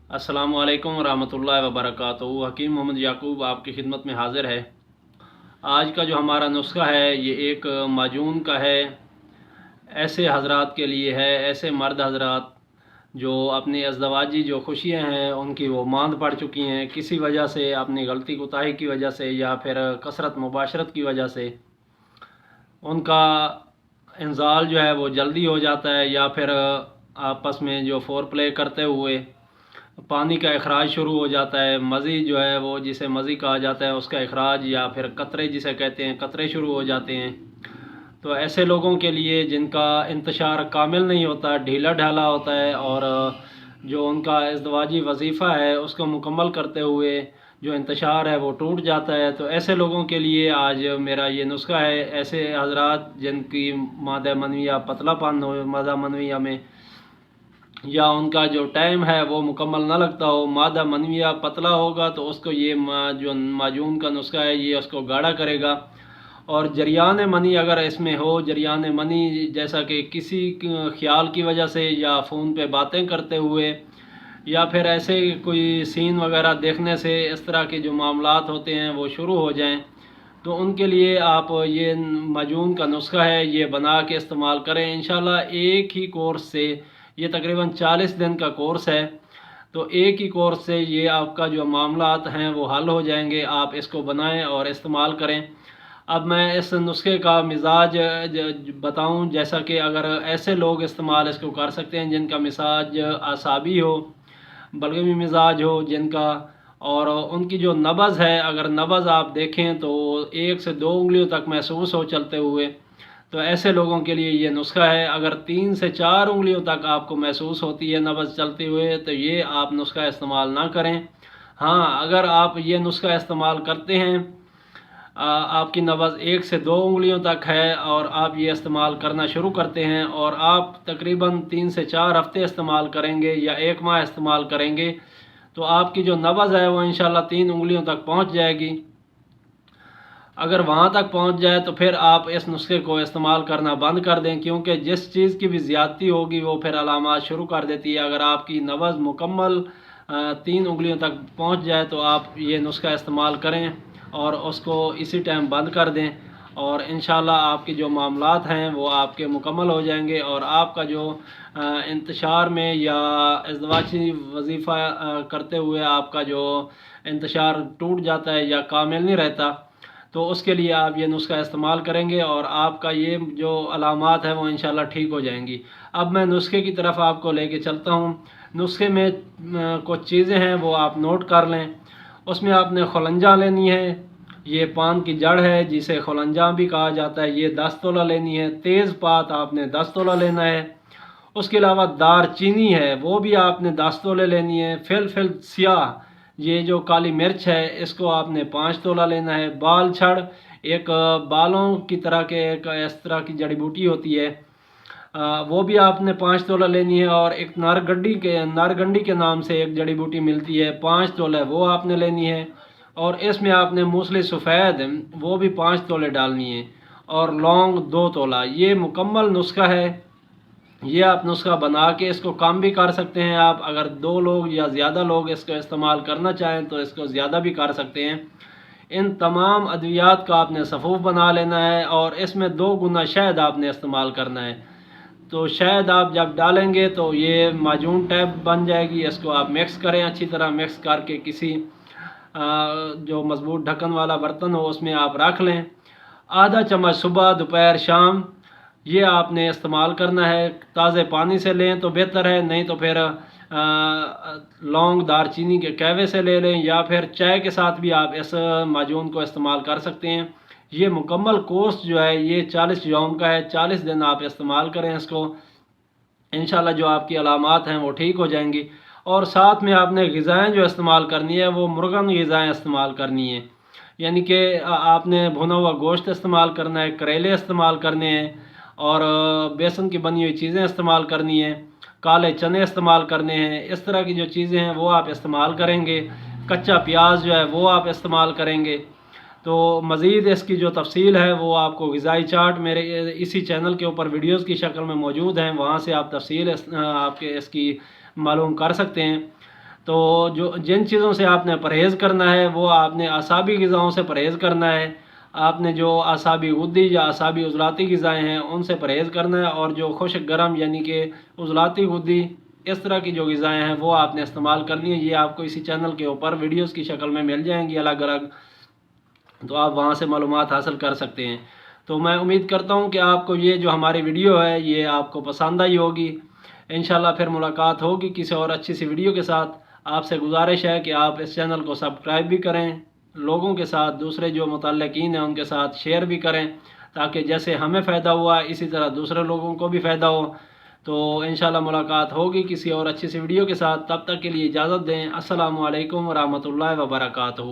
अस्सलामु अलैकुम रहमतुल्लाहि व बरकातहू। हकीम मोहम्मद याकूब आपकी खिदमत में हाज़िर है। आज का जो हमारा नुस्खा है ये एक माजून का है। ऐसे हजरात के लिए है, ऐसे मर्द हजरात जो अपनी अज़दवाजी जो खुशियाँ हैं उनकी वो मांद पड़ चुकी हैं, किसी वजह से, अपनी गलती कोताही की वजह से या फिर कसरत मुबाशरत की वजह से उनका इंजाल जो है वो जल्दी हो जाता है, या फिर आपस में जो फोर प्ले करते हुए पानी का अखराज शुरू हो जाता है। मज़ी जो है वो जिसे मज़ी कहा जाता है उसका अखराज, या फिर कतरे जिसे कहते हैं, कतरे शुरू हो जाते हैं। तो ऐसे लोगों के लिए जिनका इंतशार कामिल नहीं होता, ढीला ढाला होता है, और जो उनका इज़्दवाजी वजीफ़ा है उसको मुकम्मल करते हुए जो इंतशार है वो टूट जाता है, तो ऐसे लोगों के लिए आज मेरा ये नुस्खा है। ऐसे हजरात जिनकी मादा मनविया पतलापन हो मादा मनविया में, या उनका जो टाइम है वो मुकम्मल ना लगता हो, मादा मनविया पतला होगा तो उसको ये जो माजून का नुस्खा है ये उसको गाढ़ा करेगा। और जरियान मनी अगर इसमें हो, जरियान मनी जैसा कि किसी ख्याल की वजह से, या फ़ोन पे बातें करते हुए, या फिर ऐसे कोई सीन वगैरह देखने से इस तरह के जो मामलात होते हैं वो शुरू हो जाएं, तो उनके लिए आप ये माजून का नुस्खा है ये बना के इस्तेमाल करें। इंशाल्लाह एक ही कोर्स से, ये तकरीबन 40 दिन का कोर्स है, तो एक ही कोर्स से ये आपका जो मामलात हैं वो हल हो जाएंगे। आप इसको बनाएं और इस्तेमाल करें। अब मैं इस नुस्खे का मिजाज बताऊं, जैसा कि अगर ऐसे लोग इस्तेमाल इसको कर सकते हैं जिनका मिजाज आसाबी हो, बलगमी मिजाज हो जिनका, और उनकी जो नब्ज़ है, अगर नब्ज़ आप देखें तो 1 से 2 उंगलियों तक महसूस हो चलते हुए, तो ऐसे लोगों के लिए ये नुस्खा है। अगर 3 से 4 उंगलियों तक आपको महसूस होती है नब्ज़ चलते हुए, तो ये आप नुस्खा इस्तेमाल ना करें। हाँ, अगर आप ये नुस्खा इस्तेमाल करते हैं, आपकी नब्ज़ 1 से 2 उंगलियों तक है, और आप ये इस्तेमाल करना शुरू करते हैं, और आप तकरीबन 3 से 4 हफ़्ते इस्तेमाल करेंगे या 1 माह इस्तेमाल करेंगे, तो आपकी जो नब्ज़ है वो इंशाल्लाह 3 उंगलियों तक पहुंच जाएगी। अगर वहाँ तक पहुँच जाए तो फिर आप इस नुस्खे को इस्तेमाल करना बंद कर दें, क्योंकि जिस चीज़ की भी ज़्यादती होगी वो फिर अलामात शुरू कर देती है। अगर आपकी नब्ज़ मुकम्मल 3 उंगलियों तक पहुँच जाए तो आप ये नुस्खा इस्तेमाल करें और उसको इसी टाइम बंद कर दें, और इंशाल्लाह आपके जो मामलात हैं वो आपके मुकम्मल हो जाएंगे, और आपका जो इंतशार में या इज़्दवाजी वजीफ़ा करते हुए आपका जो इंतशार टूट जाता है या कामिल नहीं रहता, तो उसके लिए आप ये नुस्खा इस्तेमाल करेंगे और आपका ये जो अलामात है वो इंशाल्लाह ठीक हो जाएंगी। अब मैं नुस्खे की तरफ आपको लेके चलता हूँ। नुस्खे में कुछ चीज़ें हैं वो आप नोट कर लें। उसमें आपने खुलंजा लेनी है, ये पान की जड़ है जिसे खुलंजा भी कहा जाता है, ये 10 तोला लेनी है। तेज़पात आपने 10 तोला लेना है। उसके अलावा दार चीनी है वो भी आपने 10 तोले लेनी है। फिल सियाह, ये जो काली मिर्च है इसको आपने 5 तोला लेना है। बाल छड़, एक बालों की तरह के एक इस तरह की जड़ी बूटी होती है, वो भी आपने 5 तोला लेनी है। और एक नारगंडी के नाम से एक जड़ी बूटी मिलती है, 5 तोले वो आपने लेनी है। और इसमें आपने मूसली सफ़ेद वो भी 5 तोले डालनी है, और लौंग 2 तोला। ये मुकम्मल नुस्खा है। ये आप नुस्खा बना के इसको कम भी कर सकते हैं। आप अगर 2 लोग या ज़्यादा लोग इसको इस्तेमाल करना चाहें तो इसको ज़्यादा भी कर सकते हैं। इन तमाम अद्वियात का आपने सफ़ूफ़ बना लेना है, और इसमें 2 गुना शहद आपने इस्तेमाल करना है। तो शहद आप जब डालेंगे तो ये माजून टाइप बन जाएगी। इसको आप मिक्स करें, अच्छी तरह मिक्स करके किसी जो मजबूत ढक्कन वाला बर्तन हो उसमें आप रख लें। आधा चम्मच सुबह, दोपहर, शाम ये आपने इस्तेमाल करना है। ताज़े पानी से लें तो बेहतर है, नहीं तो फिर लौंग दारचीनी के कहवे से ले लें, या फिर चाय के साथ भी आप इस माजून को इस्तेमाल कर सकते हैं। ये मुकम्मल कोर्स जो है ये 40 यौम का है। 40 दिन आप इस्तेमाल करें इसको, इंशाल्लाह जो आपकी अलामात हैं वो ठीक हो जाएंगी। और साथ में आपने ग़िज़ाएँ जो इस्तेमाल करनी है वो मुर्गन ग़िज़ाएँ इस्तेमाल करनी है, यानी कि आपने भुना हुआ गोश्त इस्तेमाल करना है, करेले इस्तेमाल करने हैं, और बेसन की बनी हुई चीज़ें इस्तेमाल करनी है, काले चने इस्तेमाल करने हैं। इस तरह की जो चीज़ें हैं वो आप इस्तेमाल करेंगे। कच्चा प्याज जो है वो आप इस्तेमाल करेंगे। तो मज़ीद इसकी जो तफसील है वो आपको ग़िज़ाई चार्ट मेरे इसी चैनल के ऊपर वीडियोज़ की शक्ल में मौजूद हैं, वहाँ से आप तफसील आपके इसकी मालूम कर सकते हैं। تو جن چیزوں سے آپ نے پرہیز کرنا ہے وہ آپ نے اعصابی غذاؤں سے پرہیز کرنا ہے، آپ نے جو اعصابی غدی یا اعصابی عضلاتی غذائیں ہیں ان سے پرہیز کرنا ہے، اور جو خشک گرم یعنی کہ عضلاتی غدی اس طرح کی جو غذائیں ہیں وہ آپ نے استعمال کرنی ہے۔ یہ آپ کو اسی چینل کے اوپر ویڈیوز کی شکل میں مل جائیں گی الگ الگ، تو آپ وہاں سے معلومات حاصل کر سکتے ہیں۔ تو میں امید کرتا ہوں کہ آپ کو یہ جو ہماری ویڈیو ہے یہ آپ کو پسند آئی ہوگی۔ انشاءاللہ پھر ملاقات ہوگی کسی اور اچھی سی ویڈیو کے ساتھ۔ آپ سے گزارش ہے کہ آپ اس چینل کو سبسکرائب بھی کریں، لوگوں کے ساتھ دوسرے جو متعلقین ہیں ان کے ساتھ شیئر بھی کریں، تاکہ جیسے ہمیں فائدہ ہوا اسی طرح دوسرے لوگوں کو بھی فائدہ ہو۔ تو انشاءاللہ ملاقات ہوگی کسی اور اچھی سی ویڈیو کے ساتھ، تب تک کے لیے اجازت دیں۔ السلام علیکم ورحمۃ اللہ وبرکاتہ۔